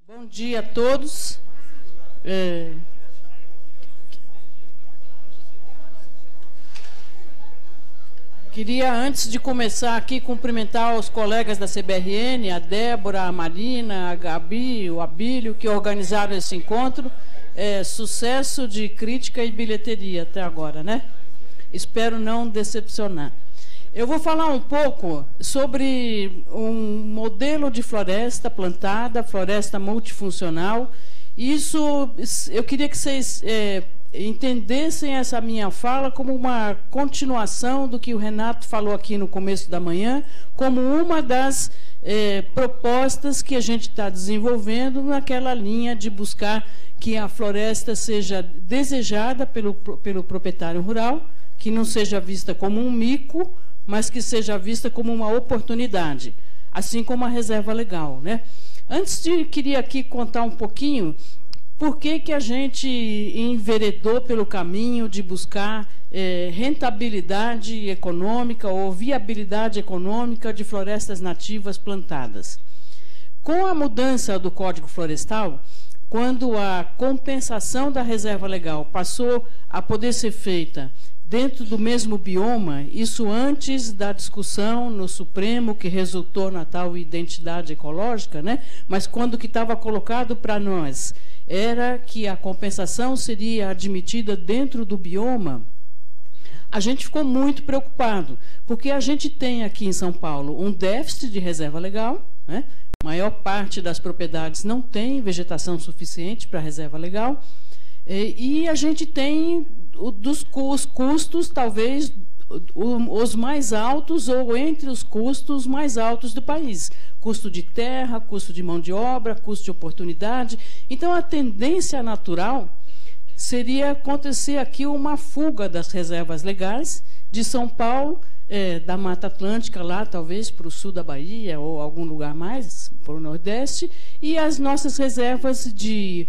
Bom dia a todos. Queria, antes de começar aqui, cumprimentar os colegas da CBRN, a Débora, a Marina, a Gabi, o Abílio, que organizaram esse encontro. Sucesso de crítica e bilheteria até agora, né? Espero não decepcionar. Eu vou falar um pouco sobre um modelo de floresta plantada, floresta multifuncional. Isso, eu queria que vocês entendessem essa minha fala como uma continuação do que o Renato falou aqui no começo da manhã, como uma das propostas que a gente está desenvolvendo naquela linha de buscar que a floresta seja desejada pelo proprietário rural, que não seja vista como um mico, mas que seja vista como uma oportunidade, assim como a reserva legal, né? Queria aqui contar um pouquinho por que a gente enveredou pelo caminho de buscar rentabilidade econômica ou viabilidade econômica de florestas nativas plantadas. Com a mudança do Código Florestal, quando a compensação da reserva legal passou a poder ser feita dentro do mesmo bioma, isso antes da discussão no Supremo, que resultou na tal identidade ecológica, né? Mas quando o que estava colocado para nós era que a compensação seria admitida dentro do bioma, a gente ficou muito preocupado, porque a gente tem aqui em São Paulo um déficit de reserva legal, né? A maior parte das propriedades não tem vegetação suficiente para reserva legal, e a gente tem os custos, talvez, os mais altos ou entre os custos mais altos do país. Custo de terra, custo de mão de obra, custo de oportunidade. Então, a tendência natural seria acontecer aqui uma fuga das reservas legais de São Paulo, da Mata Atlântica, lá talvez para o sul da Bahia ou algum lugar mais, para o Nordeste, e as nossas reservas de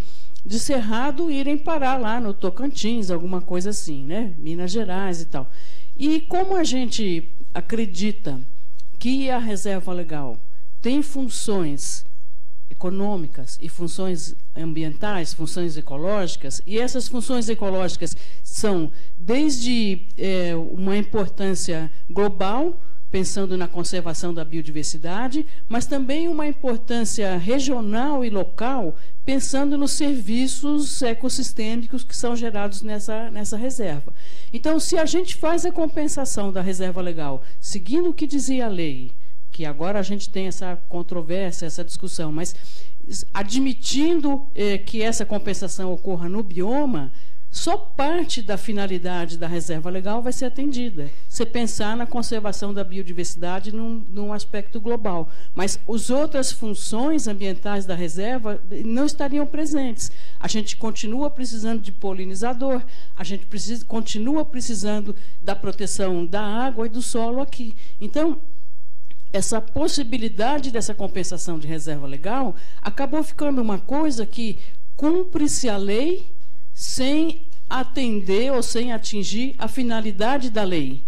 Cerrado irem parar lá no Tocantins, alguma coisa assim, né? Minas Gerais e tal. E como a gente acredita que a reserva legal tem funções econômicas e funções ambientais, funções ecológicas, e essas funções ecológicas são desde uma importância global, pensando na conservação da biodiversidade, mas também uma importância regional e local, pensando nos serviços ecossistêmicos que são gerados nessa reserva. Então, se a gente faz a compensação da reserva legal, seguindo o que dizia a lei, que agora a gente tem essa controvérsia, essa discussão, mas admitindo que essa compensação ocorra no bioma, só parte da finalidade da reserva legal vai ser atendida. Você pensar na conservação da biodiversidade num aspecto global. Mas as outras funções ambientais da reserva não estariam presentes. A gente continua precisando de polinizador, a gente continua precisando da proteção da água e do solo aqui. Então, essa possibilidade dessa compensação de reserva legal acabou ficando uma coisa que cumpre-se a lei sem atender ou sem atingir a finalidade da lei.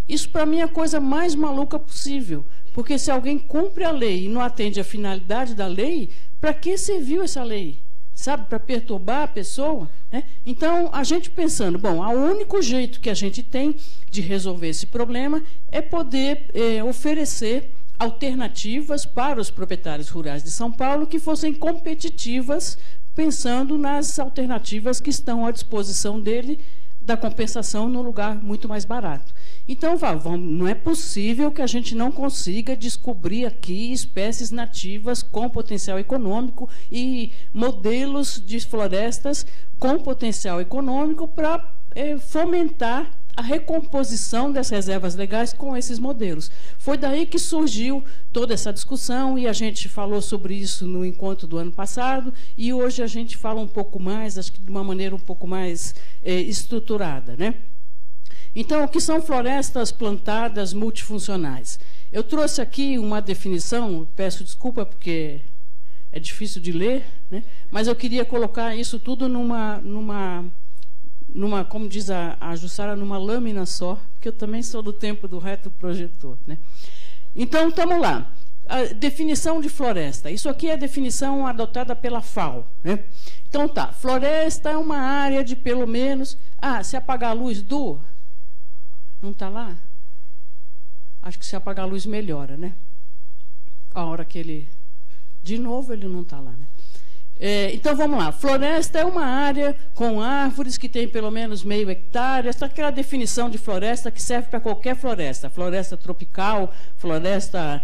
Isso, para mim, é a coisa mais maluca possível, porque se alguém cumpre a lei e não atende a finalidade da lei, para que serviu essa lei? Sabe, para perturbar a pessoa? Né? Então, a gente pensando, bom, o único jeito que a gente tem de resolver esse problema é poder oferecer alternativas para os proprietários rurais de São Paulo que fossem competitivas, pensando nas alternativas que estão à disposição dele da compensação num lugar muito mais barato. Então, não é possível que a gente não consiga descobrir aqui espécies nativas com potencial econômico e modelos de florestas com potencial econômico para fomentar a recomposição das reservas legais com esses modelos. Foi daí que surgiu toda essa discussão, e a gente falou sobre isso no encontro do ano passado, e hoje a gente fala um pouco mais, acho que de uma maneira um pouco mais estruturada, né? Então, o que são florestas plantadas multifuncionais? Eu trouxe aqui uma definição, peço desculpa porque é difícil de ler, né? Mas eu queria colocar isso tudo numa como diz a Jussara, numa lâmina só, porque eu também sou do tempo do retroprojetor, né? Então, estamos lá. a definição de floresta. Isso aqui é a definição adotada pela FAO, né? Então tá, floresta é uma área de pelo menos... se apagar a luz do... Não está lá? Acho que se apagar a luz melhora, né? A hora que ele... De novo ele não está lá, né? Então vamos lá, floresta é uma área com árvores que tem pelo menos meio hectare. Essa é aquela definição de floresta que serve para qualquer floresta, floresta tropical, floresta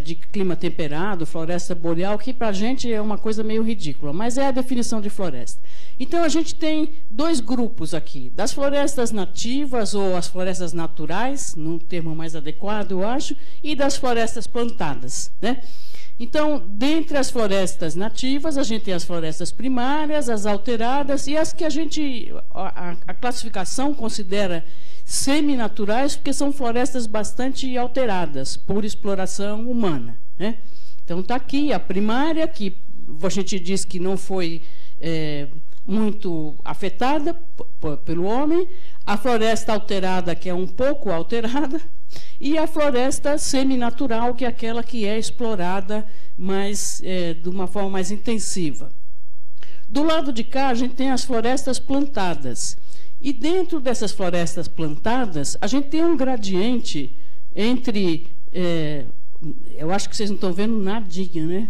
de clima temperado, floresta boreal, que para a gente é uma coisa meio ridícula, mas é a definição de floresta. Então a gente tem dois grupos aqui, das florestas nativas ou as florestas naturais, num termo mais adequado eu acho, e das florestas plantadas, né? Então, dentre as florestas nativas, a gente tem as florestas primárias, as alteradas e as que a classificação considera seminaturais, porque são florestas bastante alteradas por exploração humana, né? Então, está aqui a primária, que a gente diz que não foi muito afetada pelo homem, a floresta alterada, que é um pouco alterada, e a floresta seminatural, que é aquela que é explorada de uma forma mais intensiva. Do lado de cá, a gente tem as florestas plantadas. E dentro dessas florestas plantadas, a gente tem um gradiente entre... eu acho que vocês não estão vendo nadinha, né?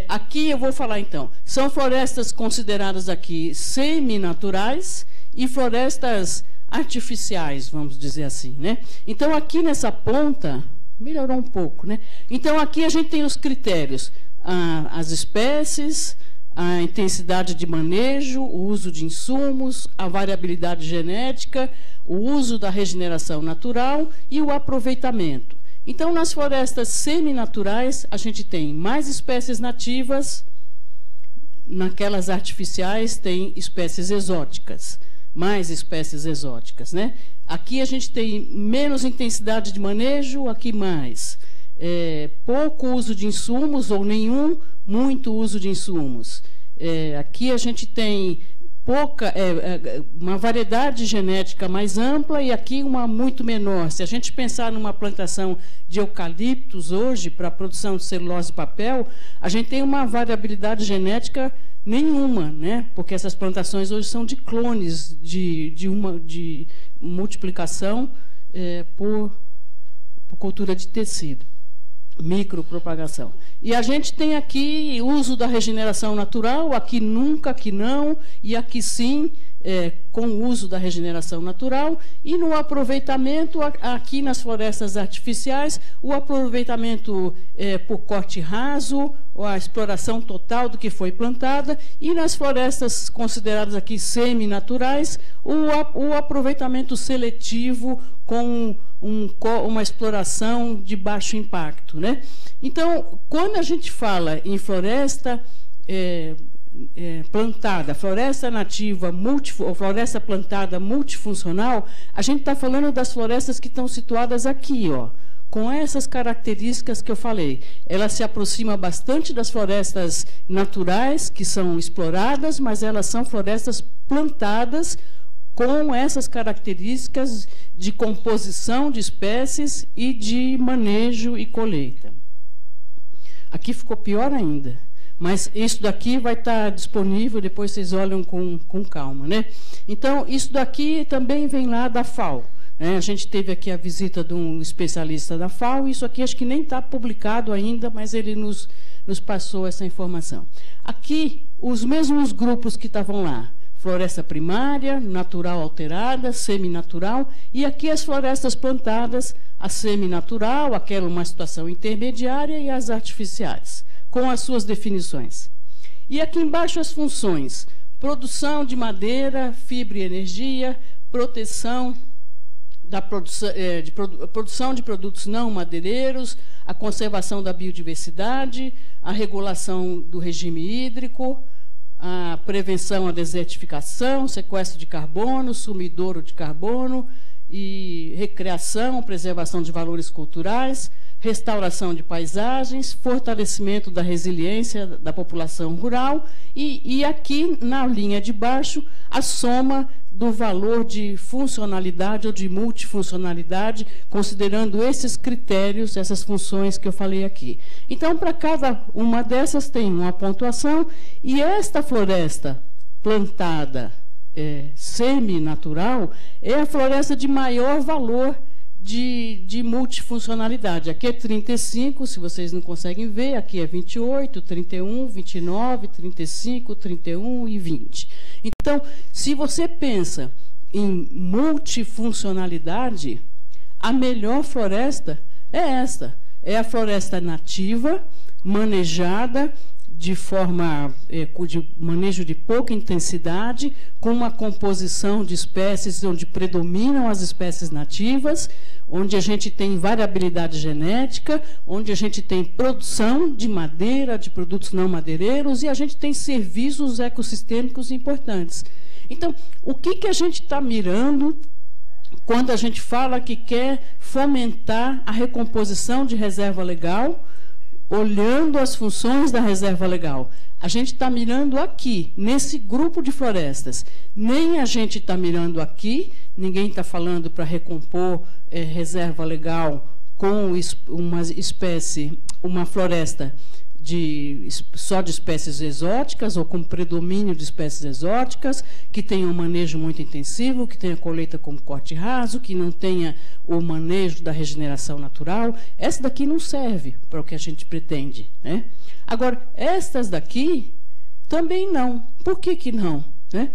Aqui eu vou falar, então. São florestas consideradas aqui seminaturais e florestas artificiais, vamos dizer assim, né? Então, aqui nessa ponta, melhorou um pouco, né? Então, aqui a gente tem os critérios, as espécies, a intensidade de manejo, o uso de insumos, a variabilidade genética, o uso da regeneração natural e o aproveitamento. Então, nas florestas seminaturais, a gente tem mais espécies nativas, naquelas artificiais tem espécies exóticas. Mais espécies exóticas, né? Aqui a gente tem menos intensidade de manejo, aqui mais. Pouco uso de insumos ou nenhum, muito uso de insumos. Aqui a gente tem uma variedade genética mais ampla e aqui uma muito menor. Se a gente pensar numa plantação de eucaliptos hoje para a produção de celulose e papel, a gente tem uma variabilidade genética nenhuma, né? Porque essas plantações hoje são de clones de multiplicação por cultura de tecido, micropropagação. E a gente tem aqui uso da regeneração natural, aqui nunca, aqui não, e aqui sim, com o uso da regeneração natural, e no aproveitamento, aqui nas florestas artificiais, o aproveitamento por corte raso, ou a exploração total do que foi plantada, e nas florestas consideradas aqui seminaturais, o aproveitamento seletivo com uma exploração de baixo impacto, né? Então, quando a gente fala em floresta plantada, floresta nativa, ou floresta plantada multifuncional, a gente está falando das florestas que estão situadas aqui, ó, com essas características que eu falei. Ela se aproxima bastante das florestas naturais, que são exploradas, mas elas são florestas plantadas com essas características de composição de espécies e de manejo e colheita. Aqui ficou pior ainda, mas isso daqui vai estar disponível, depois vocês olham com calma, né? Então, isso daqui também vem lá da FAO. A gente teve aqui a visita de um especialista da FAO, isso aqui acho que nem está publicado ainda, mas ele nos passou essa informação. Aqui, os mesmos grupos que estavam lá, floresta primária, natural alterada, seminatural, e aqui as florestas plantadas, a seminatural, aquela uma situação intermediária, e as artificiais, com as suas definições. E aqui embaixo as funções: produção de madeira, fibra e energia, proteção produção de produtos não madeireiros, a conservação da biodiversidade, a regulação do regime hídrico, a prevenção à desertificação, sequestro de carbono, sumidouro de carbono e recreação, preservação de valores culturais, restauração de paisagens, fortalecimento da resiliência da população rural e aqui, na linha de baixo, a soma do valor de funcionalidade ou de multifuncionalidade, considerando esses critérios, essas funções que eu falei aqui. Então, para cada uma dessas tem uma pontuação, e esta floresta plantada semi-natural é a floresta de maior valor de multifuncionalidade. Aqui é 35, se vocês não conseguem ver, aqui é 28, 31, 29, 35, 31 e 20. Então, se você pensa em multifuncionalidade, a melhor floresta é esta. É a floresta nativa, manejada de forma de manejo de pouca intensidade, com uma composição de espécies onde predominam as espécies nativas, onde a gente tem variabilidade genética, onde a gente tem produção de madeira, de produtos não madeireiros, e a gente tem serviços ecossistêmicos importantes. Então, o que a gente está mirando quando a gente fala que quer fomentar a recomposição de reserva legal, olhando as funções da reserva legal? A gente está mirando aqui, nesse grupo de florestas. Nem a gente está mirando aqui, ninguém está falando para recompor reserva legal com uma espécie, uma floresta só de espécies exóticas ou com predomínio de espécies exóticas, que tenha um manejo muito intensivo, que tenha colheita como corte raso, que não tenha o manejo da regeneração natural. Essa daqui não serve para o que a gente pretende, né? Agora, estas daqui também não. Por que não, né?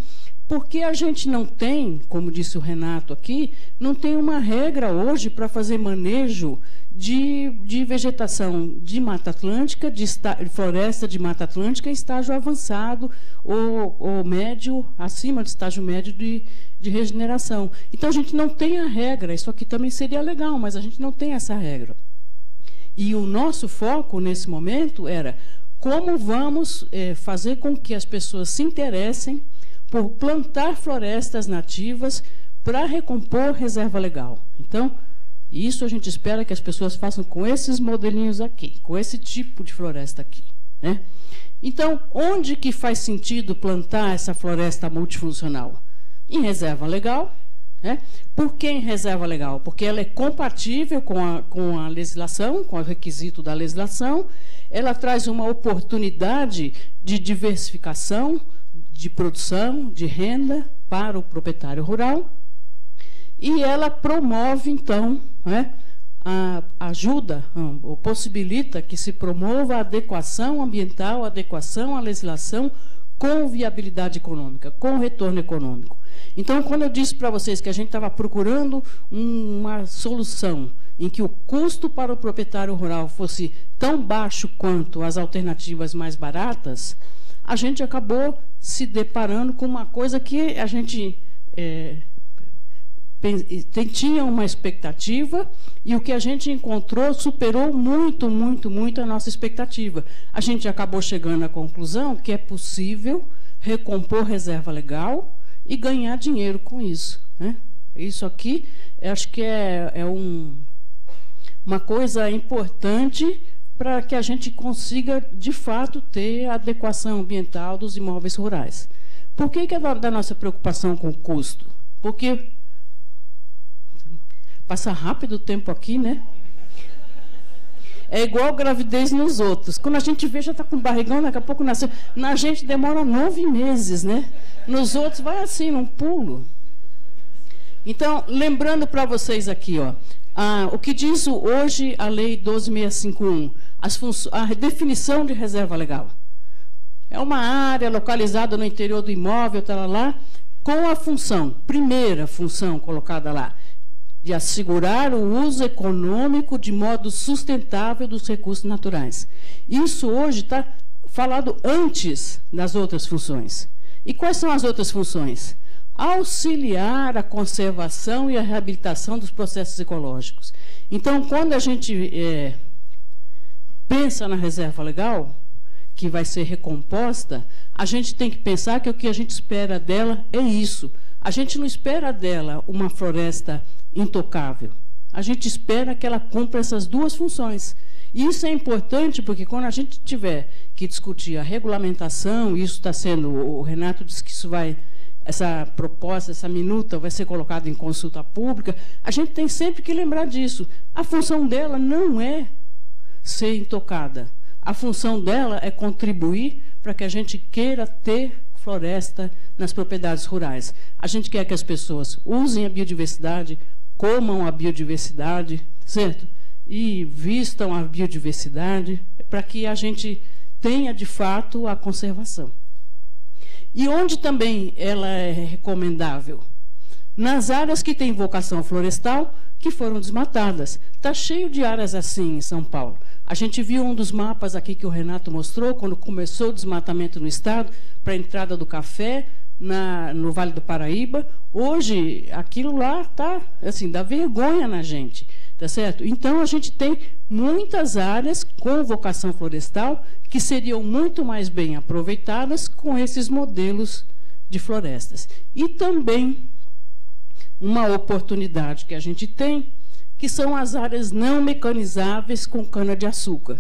Porque a gente não tem, como disse o Renato aqui, não tem uma regra hoje para fazer manejo de vegetação de Mata Atlântica, de floresta de Mata Atlântica em estágio avançado ou médio, acima do estágio médio de regeneração. Então, a gente não tem a regra. Isso aqui também seria legal, mas a gente não tem essa regra. E o nosso foco, nesse momento, era como vamos fazer com que as pessoas se interessem por plantar florestas nativas para recompor reserva legal. Então, isso a gente espera que as pessoas façam com esses modelinhos aqui, com esse tipo de floresta aqui, né? Então, onde que faz sentido plantar essa floresta multifuncional? Em reserva legal, né? Por que em reserva legal? Porque ela é compatível com a legislação, com o requisito da legislação, ela traz uma oportunidade de diversificação, de produção, de renda para o proprietário rural, e ela promove, então, né, ajuda, ou possibilita que se promova a adequação ambiental, a adequação à legislação com viabilidade econômica, com retorno econômico. Então, quando eu disse para vocês que a gente estava procurando uma solução em que o custo para o proprietário rural fosse tão baixo quanto as alternativas mais baratas, a gente acabou se deparando com uma coisa que a gente tinha uma expectativa, e o que a gente encontrou superou muito, muito, muito a nossa expectativa. A gente acabou chegando à conclusão que é possível recompor reserva legal e ganhar dinheiro com isso, né? Isso aqui, acho que uma coisa importante para que a gente consiga, de fato, ter a adequação ambiental dos imóveis rurais. Por que é da nossa preocupação com o custo? Porque passa rápido o tempo aqui, né? É igual gravidez nos outros. Quando a gente vê, já está com barrigão, daqui a pouco nasceu. Na gente demora 9 meses, né? Nos outros vai assim, num pulo. Então, lembrando para vocês aqui, ó, o que diz hoje a Lei 12.651, a definição de reserva legal. É uma área localizada no interior do imóvel, tá lá, com a função, primeira função colocada lá, de assegurar o uso econômico de modo sustentável dos recursos naturais. Isso hoje está falado antes das outras funções. E quais são as outras funções? Auxiliar a conservação e a reabilitação dos processos ecológicos. Então, quando a gente pensa na reserva legal, que vai ser recomposta, a gente tem que pensar que o que a gente espera dela é isso. A gente não espera dela uma floresta intocável. A gente espera que ela cumpra essas duas funções. E isso é importante porque quando a gente tiver que discutir a regulamentação, isso está sendo, o Renato disse que isso vai, essa proposta, essa minuta vai ser colocada em consulta pública, a gente tem sempre que lembrar disso. A função dela não é ser intocada. A função dela é contribuir para que a gente queira ter floresta nas propriedades rurais. A gente quer que as pessoas usem a biodiversidade, comam a biodiversidade, certo? E vistam a biodiversidade, para que a gente tenha, de fato, a conservação. E onde também ela é recomendável? Nas áreas que têm vocação florestal, que foram desmatadas. Está cheio de áreas assim em São Paulo. A gente viu um dos mapas aqui que o Renato mostrou, quando começou o desmatamento no estado, para a entrada do café, no Vale do Paraíba. Hoje, aquilo lá está, assim, dá vergonha na gente, tá certo? Então, a gente tem muitas áreas com vocação florestal que seriam muito mais bem aproveitadas com esses modelos de florestas. E também uma oportunidade que a gente tem, que são as áreas não mecanizáveis com cana-de-açúcar.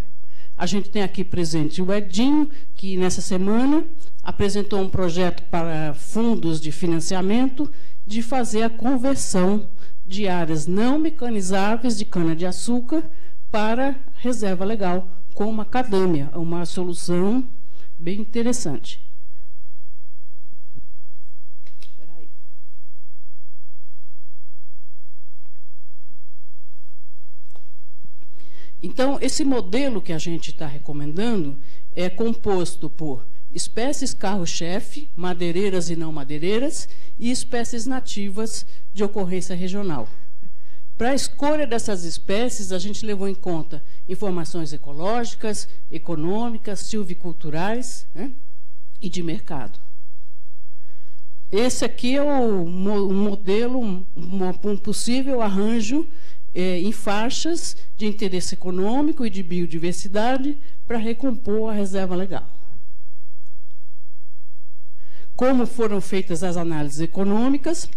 A gente tem aqui presente o Edinho, que nessa semana apresentou um projeto para fundos de financiamento de fazer a conversão de áreas não mecanizáveis de cana-de-açúcar para reserva legal com macadâmia, uma solução bem interessante. Então, esse modelo que a gente está recomendando é composto por espécies carro-chefe, madeireiras e não madeireiras, e espécies nativas de ocorrência regional. Para a escolha dessas espécies, a gente levou em conta informações ecológicas, econômicas, silviculturais, né, e de mercado. Esse aqui é um modelo, um possível arranjo em faixas de interesse econômico e de biodiversidade para recompor a reserva legal. Como foram feitas as análises econômicas,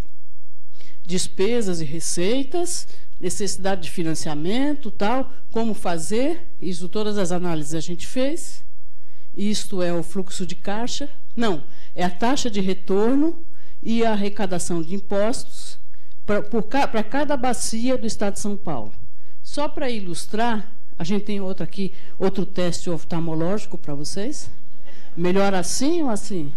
despesas e receitas, necessidade de financiamento, tal, como fazer, isso todas as análises a gente fez. Isto é o fluxo de caixa, não, é a taxa de retorno e a arrecadação de impostos para cada bacia do estado de São Paulo. Só para ilustrar, a gente tem outro teste oftalmológico para vocês. Melhor assim ou assim?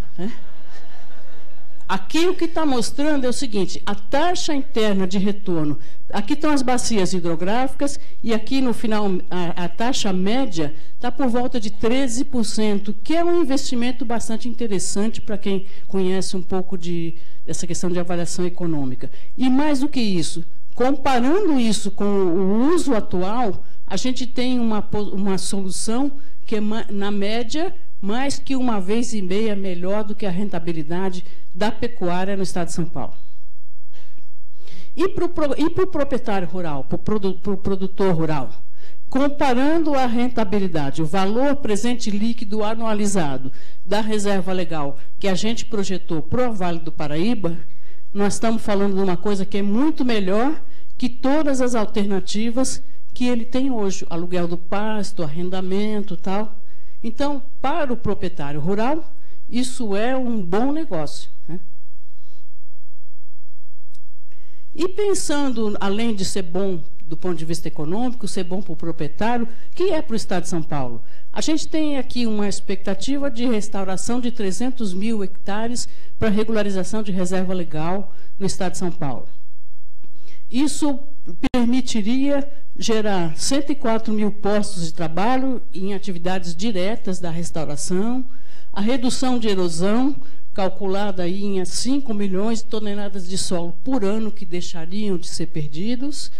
Aqui o que está mostrando é o seguinte, a taxa interna de retorno, aqui estão as bacias hidrográficas e aqui no final a taxa média está por volta de 13%, que é um investimento bastante interessante para quem conhece um pouco dessa questão de avaliação econômica. E mais do que isso, comparando isso com o uso atual, a gente tem uma solução que é, na média, mais que 1,5 vezes melhor do que a rentabilidade da pecuária no estado de São Paulo. E para o proprietário rural, para o produtor rural, comparando a rentabilidade, o valor presente líquido anualizado da reserva legal que a gente projetou para o Vale do Paraíba, nós estamos falando de uma coisa que é muito melhor que todas as alternativas que ele tem hoje, aluguel do pasto, arrendamento, tal. Então, para o proprietário rural, isso é um bom negócio, né? E pensando, além de ser bom do ponto de vista econômico, ser bom para o proprietário, que é para o estado de São Paulo? A gente tem aqui uma expectativa de restauração de 300 mil hectares para regularização de reserva legal no estado de São Paulo. Isso permitiria gerar 104 mil postos de trabalho em atividades diretas da restauração, a redução de erosão, calculada aí em 5 milhões de toneladas de solo por ano que deixariam de ser perdidos,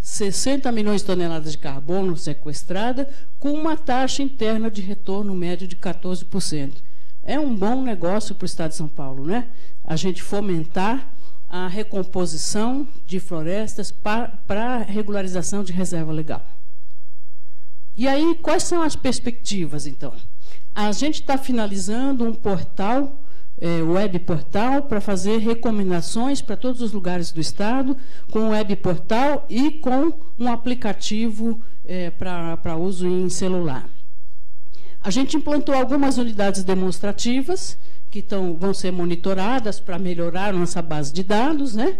60 milhões de toneladas de carbono sequestrada, com uma taxa interna de retorno médio de 14%. É um bom negócio para o estado de São Paulo, né? A gente fomentar a recomposição de florestas para a regularização de reserva legal. E aí, quais são as perspectivas, então? A gente está finalizando um portal web portal para fazer recomendações para todos os lugares do estado, com web portal e com um aplicativo para uso em celular. A gente implantou algumas unidades demonstrativas que vão ser monitoradas para melhorar nossa base de dados, né?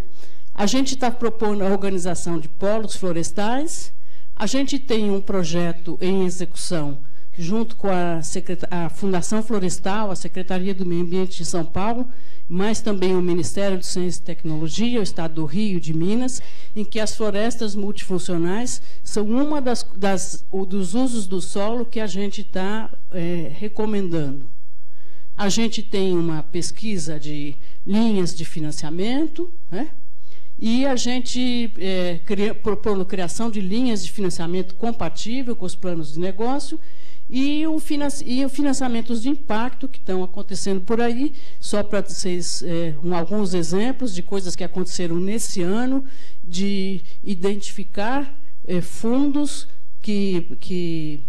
A gente está propondo a organização de polos florestais. A gente tem um projeto em execução junto com a Fundação Florestal, a Secretaria do Meio Ambiente de São Paulo, mas também o Ministério de Ciência e Tecnologia, o Estado do Rio, de Minas, em que as florestas multifuncionais são uma dos usos do solo que a gente está recomendando. A gente tem uma pesquisa de linhas de financiamento, né? E a gente propondo a criação de linhas de financiamento compatível com os planos de negócio e o financiamentos de impacto que estão acontecendo por aí, só para vocês alguns exemplos de coisas que aconteceram nesse ano, de identificar fundos que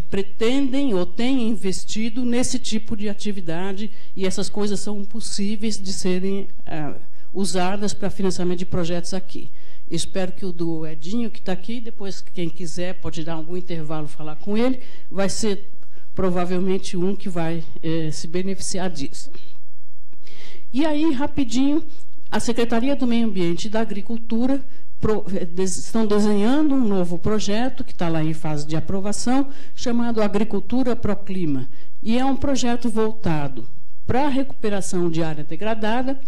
pretendem ou têm investido nesse tipo de atividade, e essas coisas são possíveis de serem usadas para financiamento de projetos aqui. Espero que o do Edinho, que está aqui, depois, quem quiser, pode dar algum intervalo, falar com ele, vai ser provavelmente um que vai se beneficiar disso. E aí, rapidinho, a Secretaria do Meio Ambiente e da Agricultura estão desenhando um novo projeto, que está lá em fase de aprovação, chamado Agricultura Proclima. E é um projeto voltado para a recuperação de área degradada,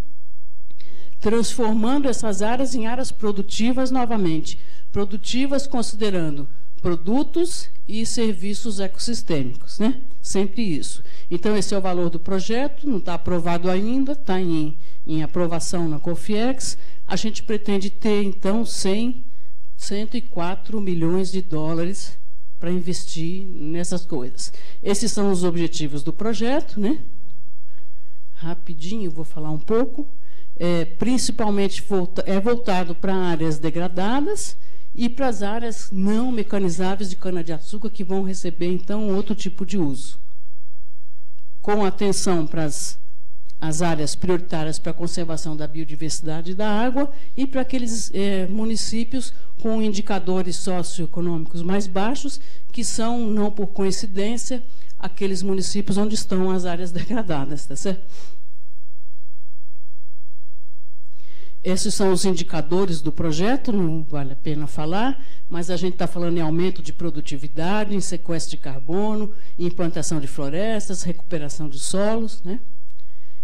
transformando essas áreas em áreas produtivas novamente. Produtivas considerando produtos e serviços ecossistêmicos, né? Sempre isso. Então, esse é o valor do projeto, não está aprovado ainda, está em aprovação na COFIEX. A gente pretende ter, então, 104 milhões de dólares para investir nessas coisas. Esses são os objetivos do projeto, né? Rapidinho, vou falar um pouco. Principalmente voltado para áreas degradadas e para as áreas não mecanizáveis de cana-de-açúcar, que vão receber, então, outro tipo de uso. Com atenção para as áreas prioritárias para a conservação da biodiversidade e da água e para aqueles municípios com indicadores socioeconômicos mais baixos, que são, não por coincidência, aqueles municípios onde estão as áreas degradadas, tá certo? Esses são os indicadores do projeto, não vale a pena falar, mas a gente está falando em aumento de produtividade, em sequestro de carbono, em implantação de florestas, recuperação de solos, né?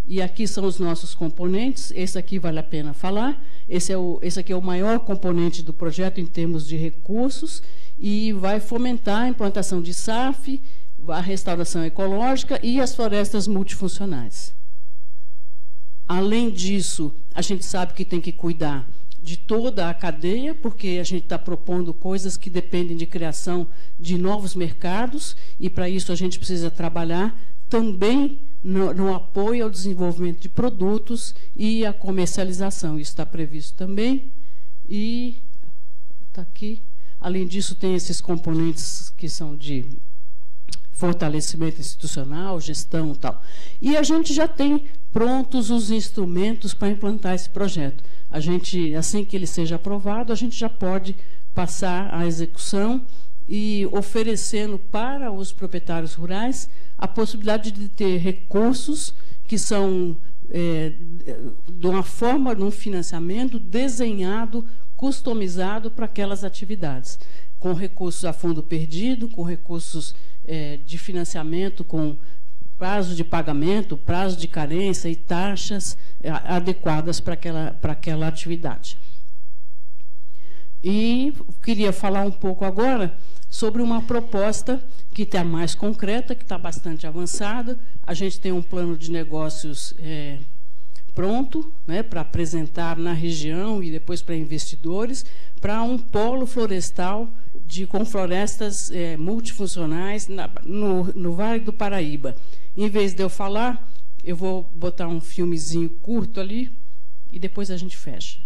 E aqui são os nossos componentes. Esse aqui vale a pena falar. Esse aqui é o maior componente do projeto em termos de recursos e vai fomentar a implantação de SAF, a restauração ecológica e as florestas multifuncionais. Além disso, a gente sabe que tem que cuidar de toda a cadeia, porque a gente está propondo coisas que dependem de criação de novos mercados, e para isso a gente precisa trabalhar também no apoio ao desenvolvimento de produtos e à comercialização. Isso está previsto também. E está aqui. Além disso, tem esses componentes que são de fortalecimento institucional, gestão e tal. E a gente já tem prontos os instrumentos para implantar esse projeto. A gente, assim que ele seja aprovado, a gente já pode passar à execução e oferecendo para os proprietários rurais a possibilidade de ter recursos que são de uma forma, de um financiamento desenhado, customizado para aquelas atividades, com recursos a fundo perdido, com recursos de financiamento, com prazo de pagamento, prazo de carência e taxas adequadas para aquela atividade. E queria falar um pouco agora sobre uma proposta que está mais concreta, que está bastante avançada. A gente tem um plano de negócios pronto, né, para apresentar na região e depois para investidores, para um polo florestal com florestas multifuncionais no Vale do Paraíba. Em vez de eu falar, eu vou botar um filmezinho curto ali e depois a gente fecha.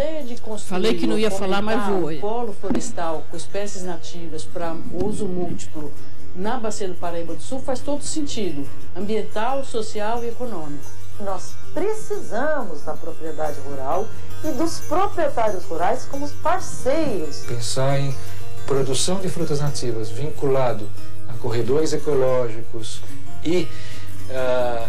ideia de construir, falei que não ia falar, mas vou. Um polo florestal com espécies nativas para uso múltiplo na Bacia do Paraíba do Sul faz todo sentido, ambiental, social e econômico. Nós precisamos da propriedade rural e dos proprietários rurais como parceiros. Pensar em produção de frutas nativas vinculado a corredores ecológicos e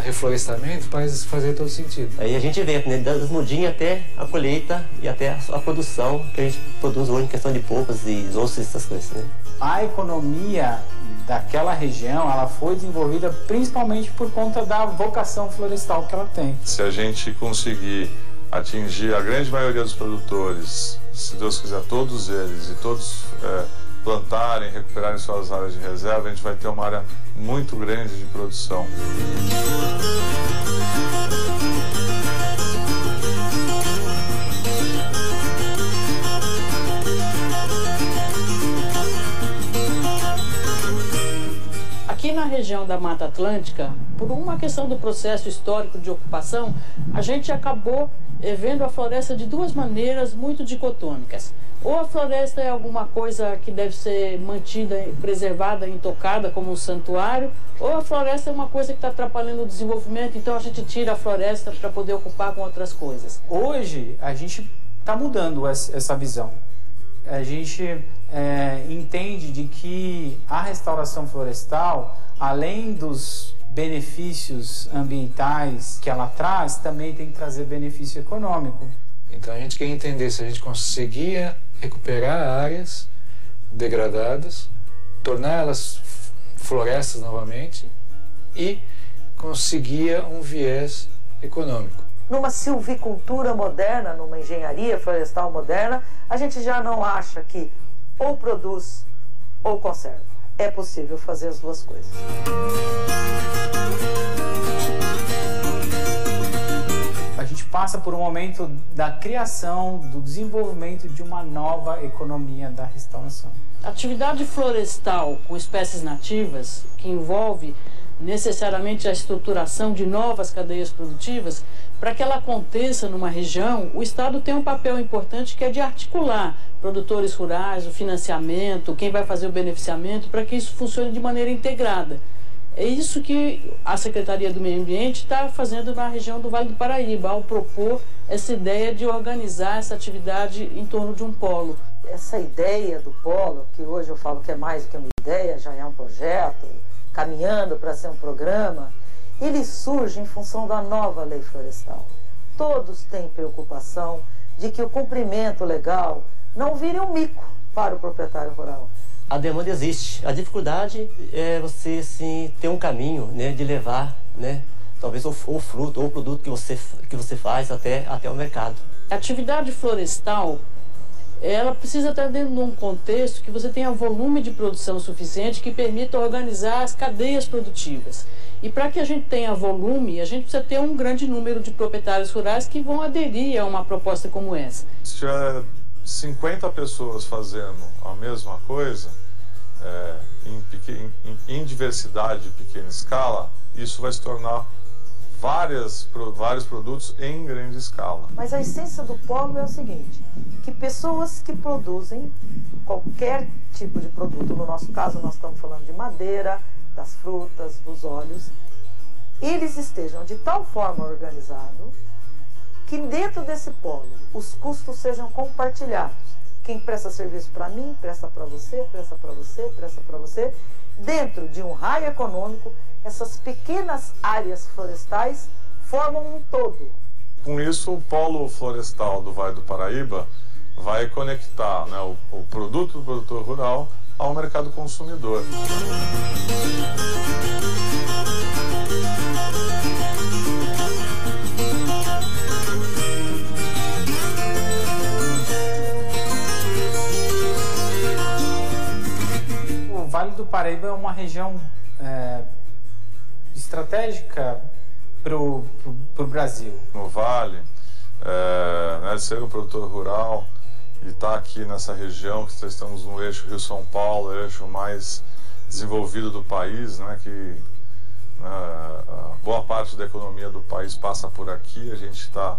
reflorestamento faz fazer todo sentido. Aí a gente vê, né, das mudinhas até a colheita e até a produção que a gente produz hoje em questão de polpas e ossos e essas coisas, né? A economia daquela região, ela foi desenvolvida principalmente por conta da vocação florestal que ela tem. Se a gente conseguir atingir a grande maioria dos produtores, se Deus quiser todos eles e todos plantarem, recuperarem suas áreas de reserva, a gente vai ter uma área muito grande de produção. Aqui na região da Mata Atlântica, por uma questão do processo histórico de ocupação, a gente acabou vendo a floresta de duas maneiras muito dicotômicas. Ou a floresta é alguma coisa que deve ser mantida, preservada, intocada como um santuário, ou a floresta é uma coisa que está atrapalhando o desenvolvimento, então a gente tira a floresta para poder ocupar com outras coisas. Hoje a gente está mudando essa visão. A gente entende de que a restauração florestal, além dos benefícios ambientais que ela traz, também tem que trazer benefício econômico. Então a gente quer entender se a gente conseguia recuperar áreas degradadas, torná-las florestas novamente e conseguia um viés econômico. Numa silvicultura moderna, numa engenharia florestal moderna, a gente já não acha que ou produz ou conserva. É possível fazer as duas coisas. A gente passa por um momento da criação, do desenvolvimento de uma nova economia da restauração. Atividade florestal com espécies nativas, que envolve necessariamente a estruturação de novas cadeias produtivas, para que ela aconteça numa região, o Estado tem um papel importante que é de articular produtores rurais, o financiamento, quem vai fazer o beneficiamento, para que isso funcione de maneira integrada. É isso que a Secretaria do Meio Ambiente está fazendo na região do Vale do Paraíba, ao propor essa ideia de organizar essa atividade em torno de um polo. Essa ideia do polo, que hoje eu falo que é mais do que uma ideia, já é um projeto, caminhando para ser um programa, ele surge em função da nova lei florestal. Todos têm preocupação de que o cumprimento legal não vire um mico para o proprietário rural. A demanda existe. A dificuldade é você, assim, ter um caminho, né, de levar, né, talvez o fruto ou o produto que você faz até o mercado. A atividade florestal, ela precisa estar dentro de um contexto que você tenha volume de produção suficiente que permita organizar as cadeias produtivas. E para que a gente tenha volume, a gente precisa ter um grande número de proprietários rurais que vão aderir a uma proposta como essa. Se tiver 50 pessoas fazendo a mesma coisa, em diversidade de pequena escala, isso vai se tornar vários produtos em grande escala. Mas a essência do polo é o seguinte, que pessoas que produzem qualquer tipo de produto, no nosso caso nós estamos falando de madeira, das frutas, dos óleos, eles estejam de tal forma organizados que dentro desse polo os custos sejam compartilhados. Quem presta serviço para mim, presta para você, presta para você, presta para você. Dentro de um raio econômico, essas pequenas áreas florestais formam um todo. Com isso, o polo florestal do Vale do Paraíba vai conectar, né, o produto do produtor rural ao mercado consumidor. O Vale do Paraíba é uma região estratégica para o Brasil. No Vale, né, ser um produtor rural e estar aqui nessa região, que estamos no eixo Rio-São Paulo, eixo mais desenvolvido do país, né, que boa parte da economia do país passa por aqui. A gente está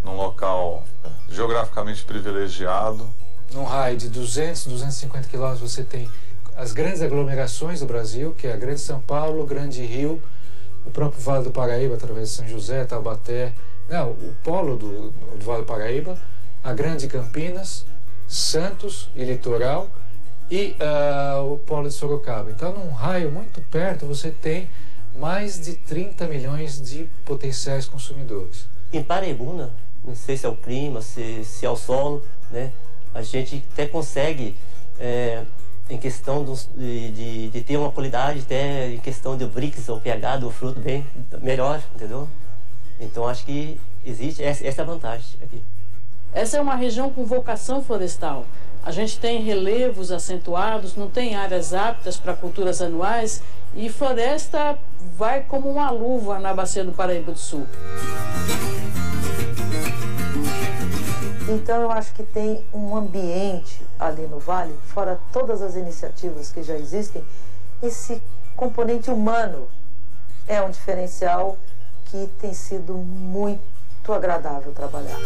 num local geograficamente privilegiado. Num raio de 200, 250 quilômetros você tem as grandes aglomerações do Brasil, que é a Grande São Paulo, Grande Rio, o próprio Vale do Paraíba, através de São José, Taubaté, o polo do Vale do Paraíba, a Grande Campinas, Santos e Litoral e o polo de Sorocaba. Então, num raio muito perto, você tem mais de 30 milhões de potenciais consumidores. Em Paraibuna, não sei se é o clima, se é o solo, né? A gente até consegue, em questão de ter uma qualidade, até em questão do Brix, ou pH do fruto bem melhor, entendeu? Então acho que existe essa é a vantagem aqui. Essa é uma região com vocação florestal. A gente tem relevos acentuados, não tem áreas aptas para culturas anuais e floresta vai como uma luva na bacia do Paraíba do Sul. Então eu acho que tem um ambiente ali no Vale, fora todas as iniciativas que já existem, esse componente humano é um diferencial que tem sido muito agradável trabalhar.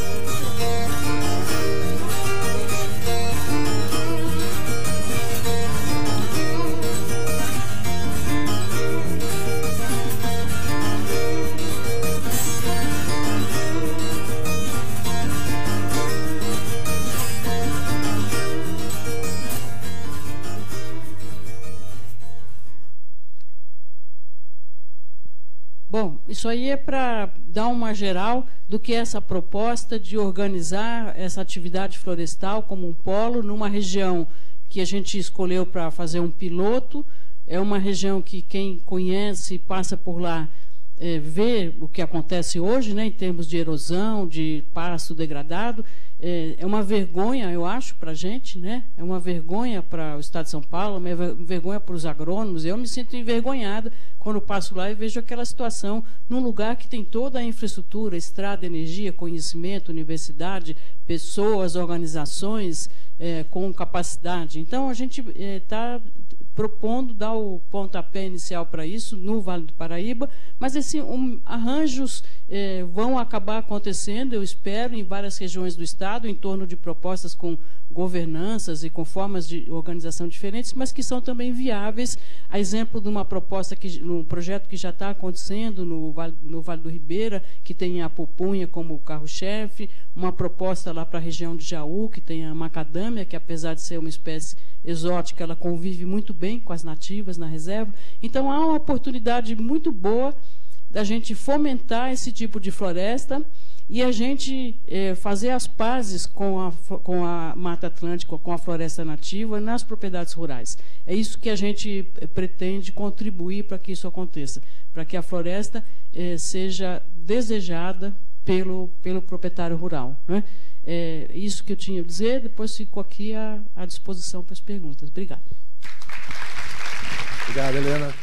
Bom, isso aí é para dar uma geral do que é essa proposta de organizar essa atividade florestal como um polo numa região que a gente escolheu para fazer um piloto. É uma região que quem conhece, passa por lá, vê o que acontece hoje, né, em termos de erosão, de pasto degradado. É uma vergonha, eu acho, para a gente, né? É uma vergonha para o Estado de São Paulo, uma vergonha para os agrônomos. Eu me sinto envergonhada quando passo lá e vejo aquela situação num lugar que tem toda a infraestrutura, estrada, energia, conhecimento, universidade, pessoas, organizações com capacidade. Então, a gente está propondo dar o pontapé inicial para isso no Vale do Paraíba, mas assim, arranjos vão acabar acontecendo, eu espero, em várias regiões do Estado, em torno de propostas com governanças e com formas de organização diferentes, mas que são também viáveis, a exemplo de uma proposta, um projeto que já está acontecendo no Vale do Ribeira, que tem a pupunha como carro-chefe, uma proposta lá para a região de Jaú, que tem a macadâmia, que apesar de ser uma espécie exótica, ela convive muito bem com as nativas na reserva. Então, há uma oportunidade muito boa da gente fomentar esse tipo de floresta e a gente fazer as pazes com a Mata Atlântica, com a floresta nativa nas propriedades rurais. É isso que a gente pretende contribuir para que isso aconteça, para que a floresta seja desejada pelo proprietário rural, né? É isso que eu tinha a dizer, depois fico aqui à disposição para as perguntas. Obrigada. Obrigado, Helena.